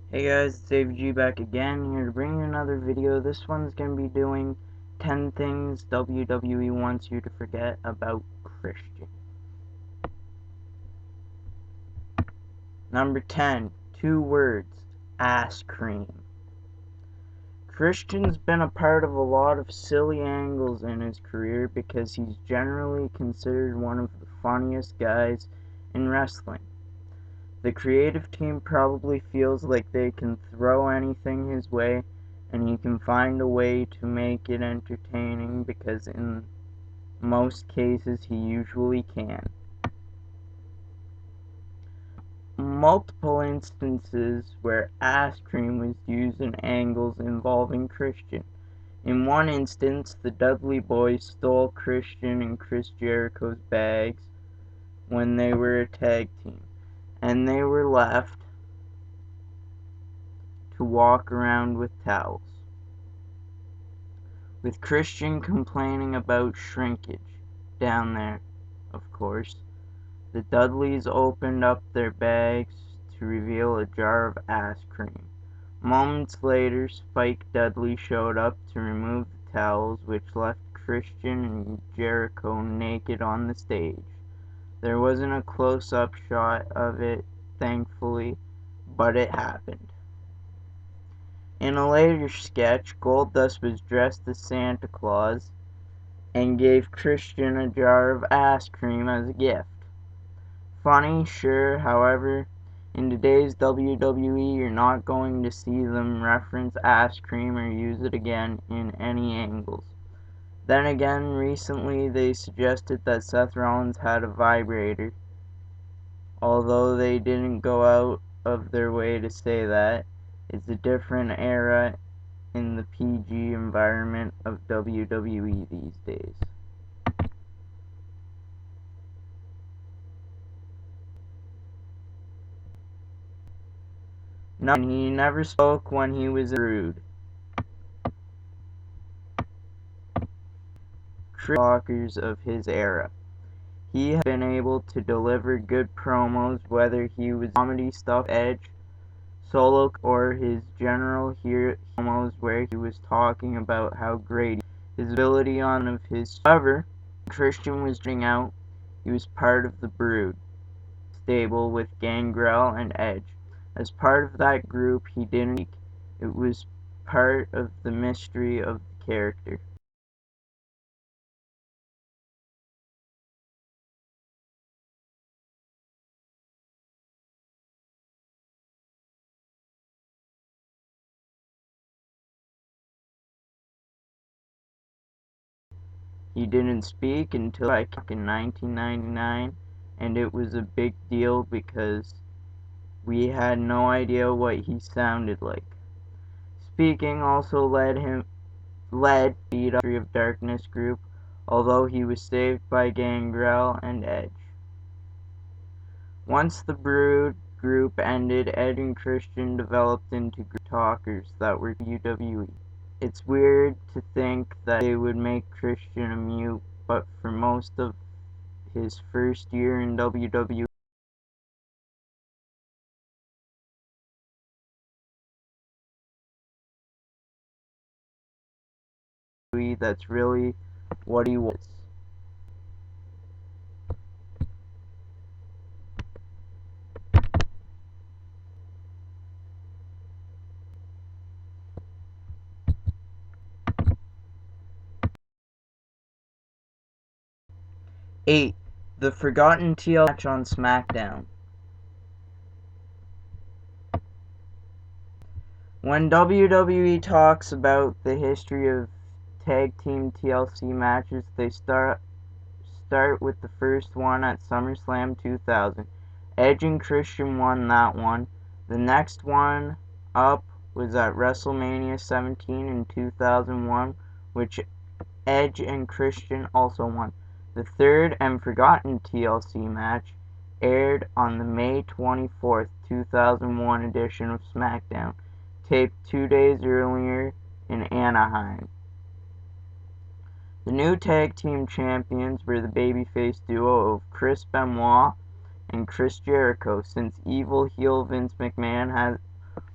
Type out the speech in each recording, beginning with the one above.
Hey guys, it's AVG back again, here to bring you another video. This one's going to be doing 10 things WWE wants you to forget about Christian. Number 10, 2 words, ass cream. Christian's been a part of a lot of silly angles in his career because he's generally considered one of the funniest guys in wrestling. The creative team probably feels like they can throw anything his way and he can find a way to make it entertaining because in most cases he usually can. Multiple instances where ass cream was used in angles involving Christian. In one instance, the Dudley Boys stole Christian and Chris Jericho's bags when they were a tag team, and they were left to walk around with towels, with Christian complaining about shrinkage down there. Of course, the Dudleys opened up their bags to reveal a jar of ass cream. Moments later, Spike Dudley showed up to remove the towels, which left Christian and Jericho naked on the stage. There wasn't a close-up shot of it, thankfully, but it happened. In a later sketch, Goldust was dressed as Santa Claus and gave Christian a jar of ass cream as a gift. Funny, sure, however, in today's WWE you're not going to see them reference ass cream or use it again in any angles. Then again, recently they suggested that Seth Rollins had a vibrator, although they didn't go out of their way to say that. It's a different era in the PG environment of WWE these days. No, he never spoke when he was rude. Talkers of his era. He has been able to deliver good promos, whether he was comedy stuff, Edge, solo, or his general promos where he was talking about how great his ability on of his. However, Christian was getting out. He was part of the Brood stable with Gangrel and Edge. As part of that group, he didn't speak. It was part of the mystery of the character. He didn't speak until I came in 1999, and it was a big deal because we had no idea what he sounded like. Speaking also led the History of Darkness group, although he was saved by Gangrel and Edge. Once the Brood group ended, Edge and Christian developed into talkers that were WWE. It's weird to think that they would make Christian a mute, but for most of his first year in WWE, that's really what he was. Eight, the forgotten TLC match on SmackDown. When WWE talks about the history of tag team TLC matches, they start with the first one at SummerSlam 2000. Edge and Christian won that one. The next one up was at WrestleMania 17 in 2001, which Edge and Christian also won. The third and forgotten TLC match aired on the May 24th, 2001 edition of SmackDown, taped 2 days earlier in Anaheim. The new tag team champions were the babyface duo of Chris Benoit and Chris Jericho, since evil heel Vince McMahon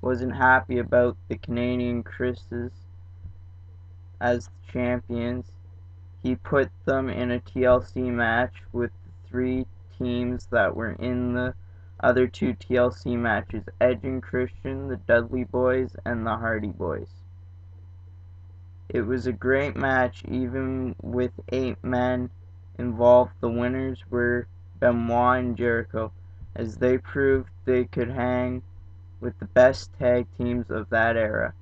wasn't happy about the Canadian Chris's as the champions. He put them in a TLC match with the three teams that were in the other two TLC matches: Edge and Christian, the Dudley Boys, and the Hardy Boys. It was a great match, even with 8 men involved. The winners were Benoit and Jericho, as they proved they could hang with the best tag teams of that era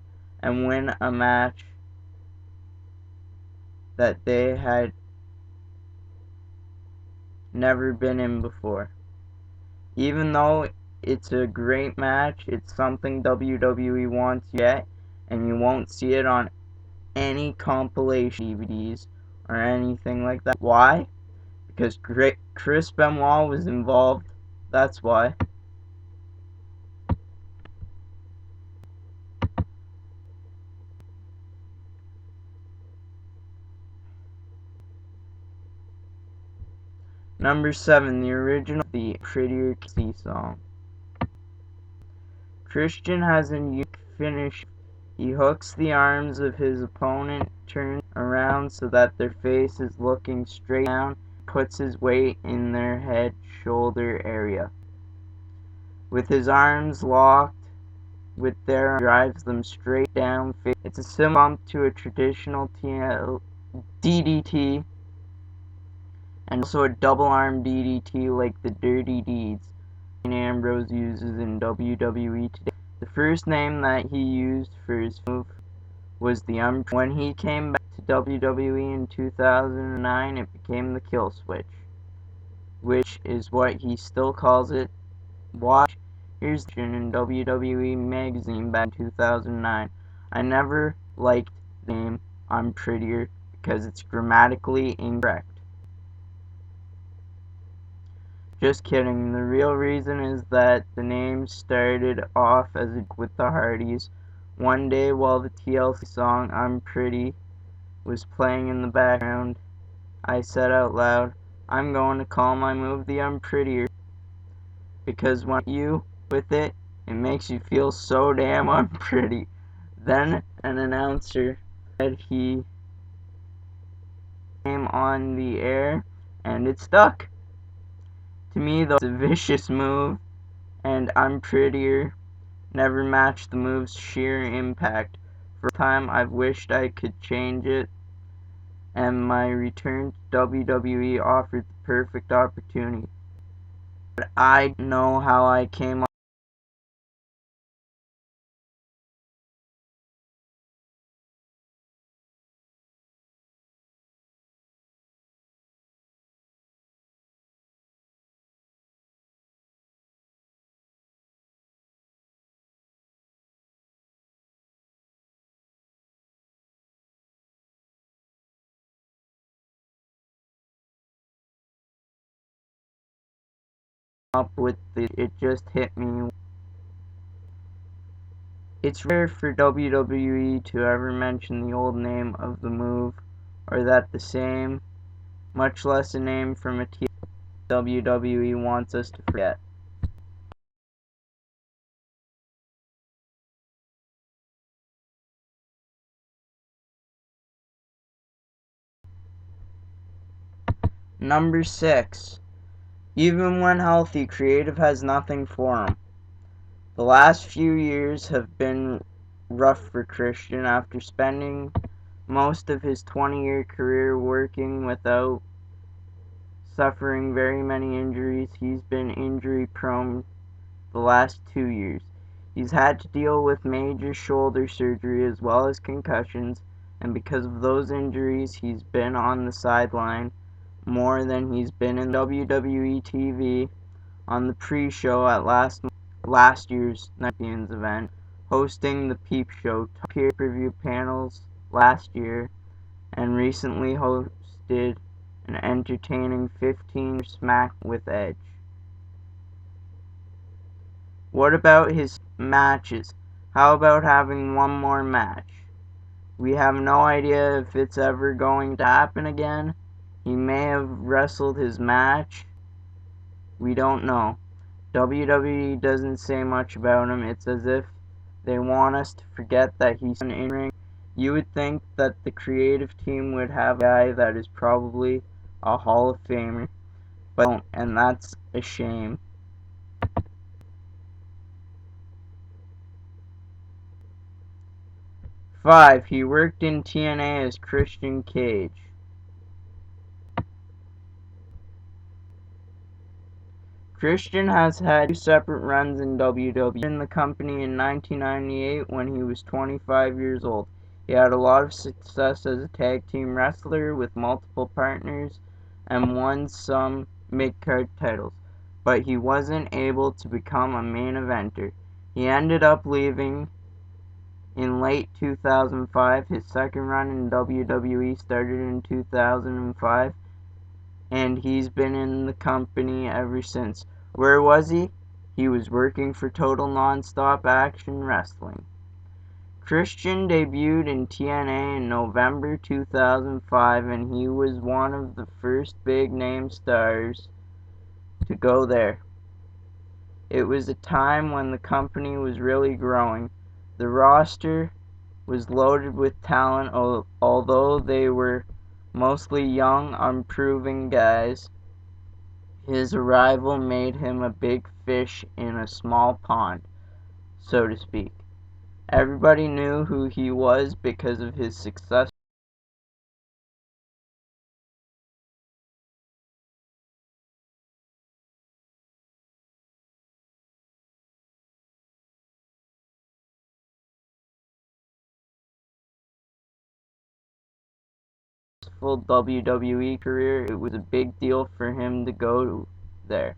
and win a match that they had never been in before. Even though it's a great match, it's something WWE wants yet, and you won't see it on any compilation DVDs or anything like that. Why? Because Chris Benoit was involved. That's why. Number 7, the original, the Prettier Kissy song. Christian has a unique finish. He hooks the arms of his opponent, turns around so that their face is looking straight down, puts his weight in their head-shoulder area. With his arms locked with their drives them straight down. It's a similar bump to a traditional DDT, and also a double arm DDT like the Dirty Deeds Ambrose uses in WWE today. The first name that he used for his move was the When he came back to WWE in 2009, it became the Kill Switch, which is what he still calls it. Watch Here's the in WWE Magazine back in 2009. I never liked the name I'm Prettier because it's grammatically incorrect. Just kidding. The real reason is that the name started off as a with the Hardys. One day while the TLC song I'm Pretty was playing in the background, I said out loud, I'm going to call my move the I'm Prettier, because when you with it makes you feel so damn unpretty. Then an announcer said he came on the air, and it stuck. To me, though, it's a vicious move, and I'm Prettier never matched the move's sheer impact. For a time, I've wished I could change it, and my return to WWE offered the perfect opportunity. But I don't know how I came up with it just hit me. It's rare for WWE to ever mention the old name of the move, or that the same, much less a name from a team WWE wants us to forget. Number 6. Even when healthy, creative has nothing for him. The last few years have been rough for Christian. After spending most of his 20-year career working without suffering very many injuries, he's been injury prone the last 2 years. He's had to deal with major shoulder surgery as well as concussions, and because of those injuries, he's been on the sideline more than he's been in WWE TV. On the pre-show at last year's Champions event, hosting the Peep Show pay-per-view panels last year, and recently hosted an entertaining 15 Smack with Edge. What about his matches? How about having one more match? We have no idea if it's ever going to happen again. He may have wrestled his match. We don't know. WWE doesn't say much about him. It's as if They want us to forget that he's an in-ring. You would think that the creative team would have a guy that is probably a Hall of Famer, but don't, and that's a shame. 5. He worked in TNA as Christian Cage. Christian has had 2 separate runs in WWE. In the company in 1998 when he was 25 years old. He had a lot of success as a tag team wrestler with multiple partners and won some mid-card titles, but he wasn't able to become a main eventer. He ended up leaving in late 2005. His second run in WWE started in 2005, and he's been in the company ever since. Where was he? He was working for Total Nonstop Action Wrestling. Christian debuted in TNA in November 2005, and he was one of the first big-name stars to go there. It was a time when the company was really growing. The roster was loaded with talent, although they were mostly young, unproven guys. His arrival made him a big fish in a small pond, so to speak. Everybody knew who he was because of his successful WWE career. It was a big deal for him to go there.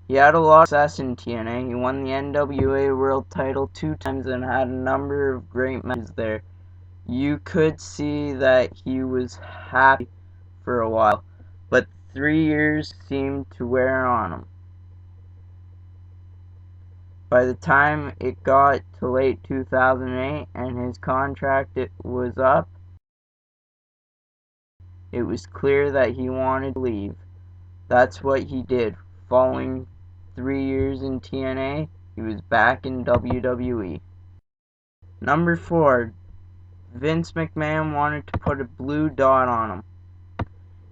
He had a lot of success in TNA. He won the NWA World title 2 times and had a number of great matches there. You could see that he was happy for a while, but 3 years seemed to wear on him. By the time it got to late 2008 and his contract was up, it was clear that he wanted to leave. That's what he did. Following 3 years in TNA, he was back in WWE. Number 4. Vince McMahon wanted to put a blue dot on him.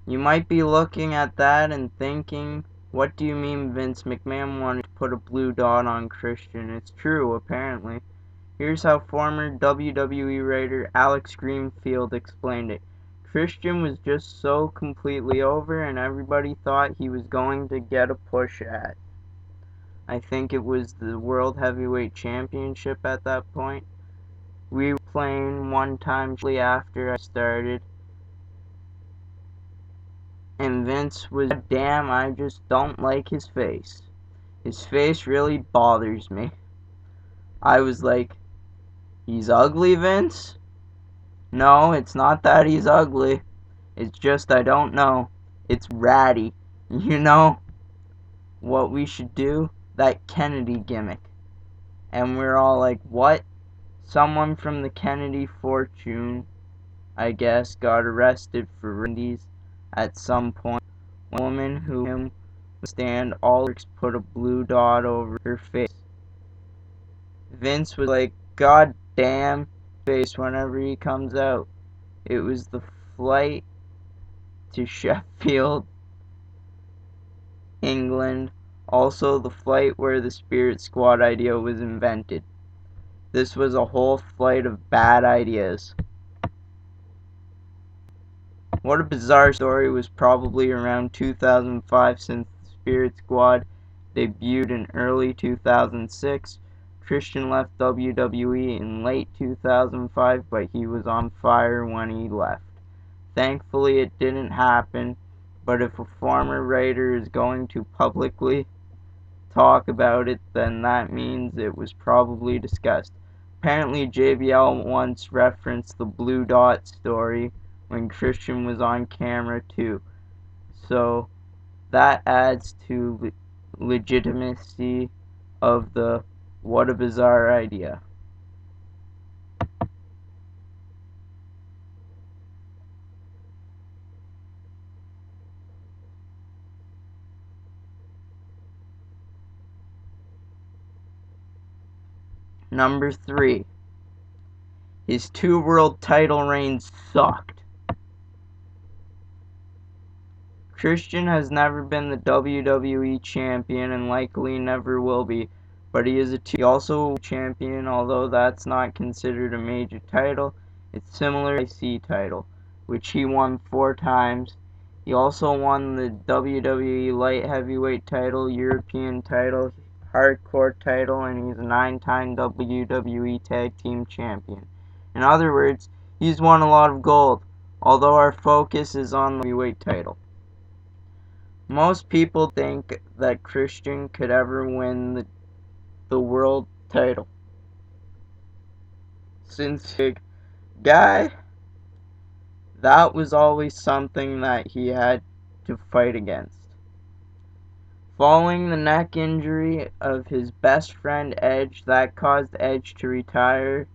You might be looking at that and thinking, what do you mean Vince McMahon wanted to put a blue dot on Christian? It's true, apparently. Here's how former WWE writer Alex Greenfield explained it. Christian was just so completely over, and everybody thought he was going to get a push at. I think it was the World Heavyweight Championship at that point. We were playing one time shortly after I started, and Vince was, damn, I just don't like his face. His face really bothers me. I was like, he's ugly, Vince? No, it's not that he's ugly. It's just I don't know. It's ratty. You know what we should do? That Kennedy gimmick. And we're all like, what? Someone from the Kennedy fortune, I guess, got arrested for Wendy's at some point. When a woman who him stand all put a blue dot over her face. Vince was like, God damn face whenever he comes out. It was the flight to Sheffield, England, also the flight where the Spirit Squad idea was invented. This was a whole flight of bad ideas. What a bizarre story. Was probably around 2005 since the Spirit Squad debuted in early 2006. Christian left WWE in late 2005, but he was on fire when he left. Thankfully it didn't happen, but if a former writer is going to publicly talk about it, then that means it was probably discussed. Apparently JBL once referenced the blue dot story when Christian was on camera too, so that adds to legitimacy of the what a bizarre idea. Number 3. His 2 world title reigns sucked. Christian has never been the WWE champion and likely never will be, but he is also champion, although that's not considered a major title. It's similar to the IC title, which he won 4 times. He also won the WWE Light Heavyweight title, European title, Hardcore title, and he's a 9-time WWE Tag Team Champion. In other words, he's won a lot of gold, although our focus is on the heavyweight title. Most people think that Christian could ever win the world title. Since he's a guy, that was always something that he had to fight against. Following the neck injury of his best friend Edge, that caused Edge to retire.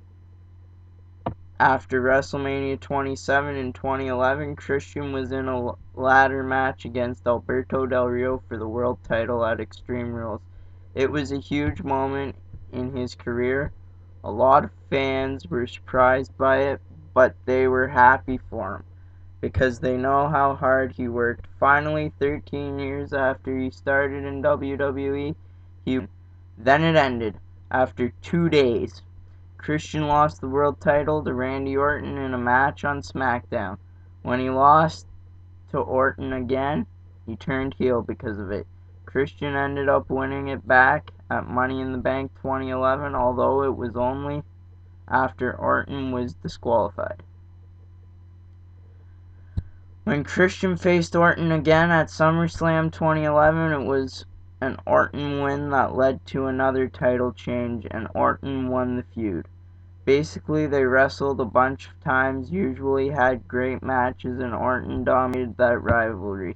After WrestleMania 27 in 2011, Christian was in a ladder match against Alberto Del Rio for the world title at Extreme Rules. It was a huge moment in his career. A lot of fans were surprised by it, but they were happy for him because they know how hard he worked. Finally, 13 years after he started in WWE, then it ended after 2 days. Christian lost the world title to Randy Orton in a match on SmackDown. When he lost to Orton again, he turned heel because of it. Christian ended up winning it back at Money in the Bank 2011, although it was only after Orton was disqualified. When Christian faced Orton again at SummerSlam 2011, it was an Orton win that led to another title change, and Orton won the feud. Basically, they wrestled a bunch of times, usually had great matches, and Orton dominated that rivalry.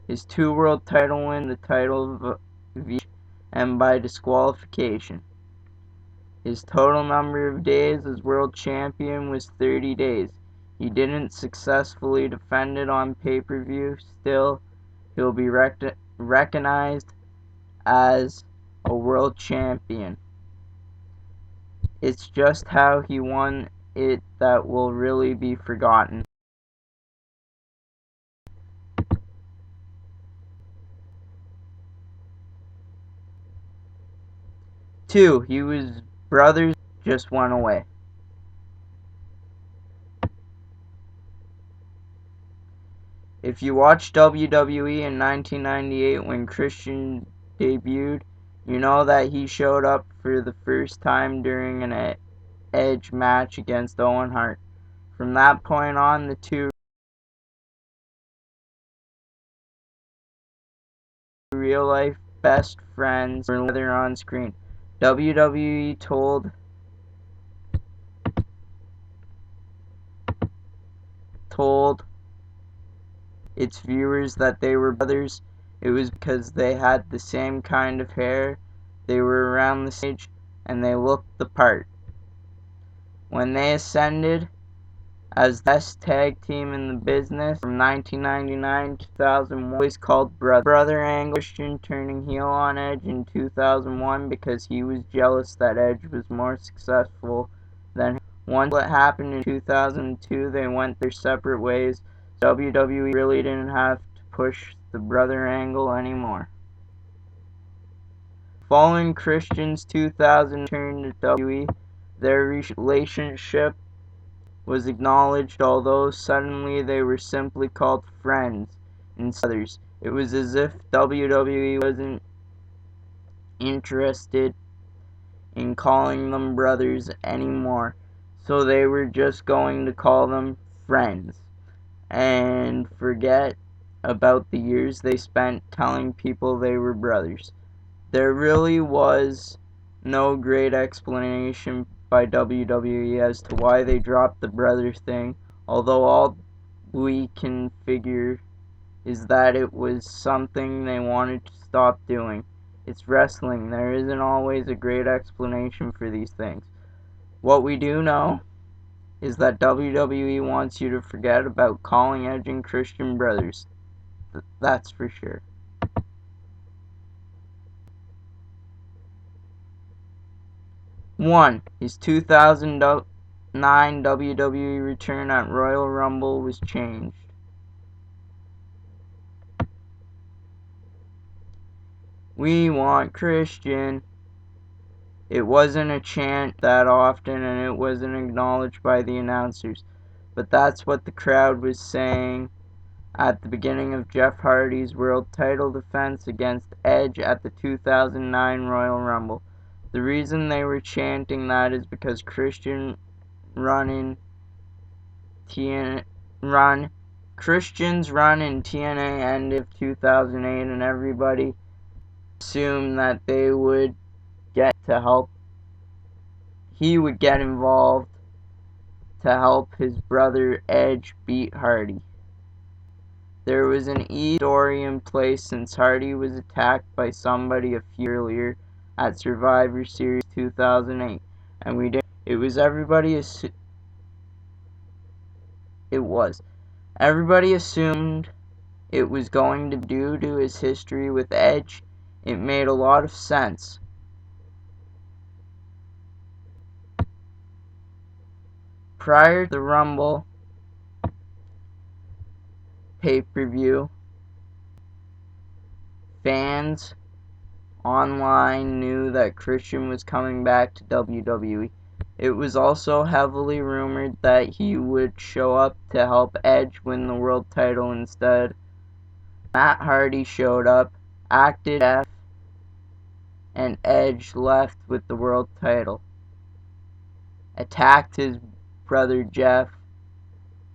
His 2 world title wins, the title of each, and by disqualification. His total number of days as world champion was 30 days. He didn't successfully defend it on pay-per-view. Still, he'll be recognized as a world champion. It's just how he won it that will really be forgotten. 2. He was brothers just went away. If you watched WWE in 1998 when Christian debuted, you know that he showed up for the first time during an Edge match against Owen Hart. From that point on, the 2 real-life best friends were together on screen. WWE told its viewers that they were brothers. It was because they had the same kind of hair, they were around the same age, and they looked the part. When they ascended as the best tag team in the business from 1999 to 2001, always called Brother Angle. Christian turning heel on Edge in 2001 because he was jealous that Edge was more successful than him. Once what happened in 2002, they went their separate ways. WWE really didn't have to push the Brother Angle anymore. Following Christian's 2000 return to WWE, their relationship was acknowledged, although suddenly they were simply called friends instead of brothers. It was as if WWE wasn't interested in calling them brothers anymore, so they were just going to call them friends and forget about the years they spent telling people they were brothers. There really was no great explanation by WWE as to why they dropped the brother thing although all we can figure is that it was something they wanted to stop doing. It's wrestling. There isn't always a great explanation for these things. What we do know is that WWE wants you to forget about calling Edge and Christian brothers. That's for sure. 1. His 2009 WWE return at Royal Rumble was changed. We want Christian. It wasn't a chant that often, and it wasn't acknowledged by the announcers, but that's what the crowd was saying at the beginning of Jeff Hardy's world title defense against Edge at the 2009 Royal Rumble. The reason they were chanting that is because Christian's run in TNA ended in 2008, and everybody assumed that they would get to help. He would get involved to help his brother Edge beat Hardy. There was an story in place since Hardy was attacked by somebody a few years earlier at Survivor Series 2008, and we didn't. Everybody assumed it was going to be due to his history with Edge. It made a lot of sense. Prior to the Rumble pay-per-view, fans online knew that Christian was coming back to WWE. It was also heavily rumored that he would show up to help Edge win the world title instead. Matt Hardy showed up, acted Jeff, and Edge left with the world title. Attacked his brother Jeff,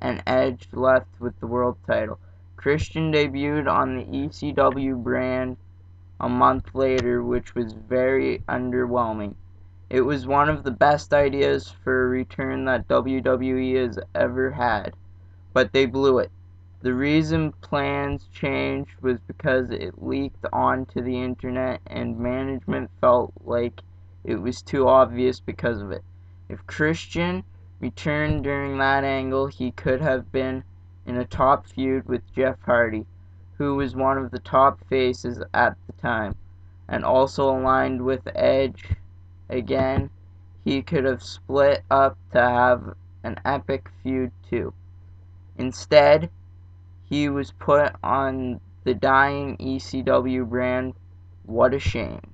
and Edge left with the world title. Christian debuted on the ECW brand a month later, which was very underwhelming. It was one of the best ideas for a return that WWE has ever had, but they blew it. The reason plans changed was because it leaked onto the internet and management felt like it was too obvious because of it. If Christian returned during that angle, he could have been in a top feud with Jeff Hardy, who was one of the top faces at the time, and also aligned with Edge. Again, he could have split up to have an epic feud too. Instead, he was put on the dying ECW brand. What a shame.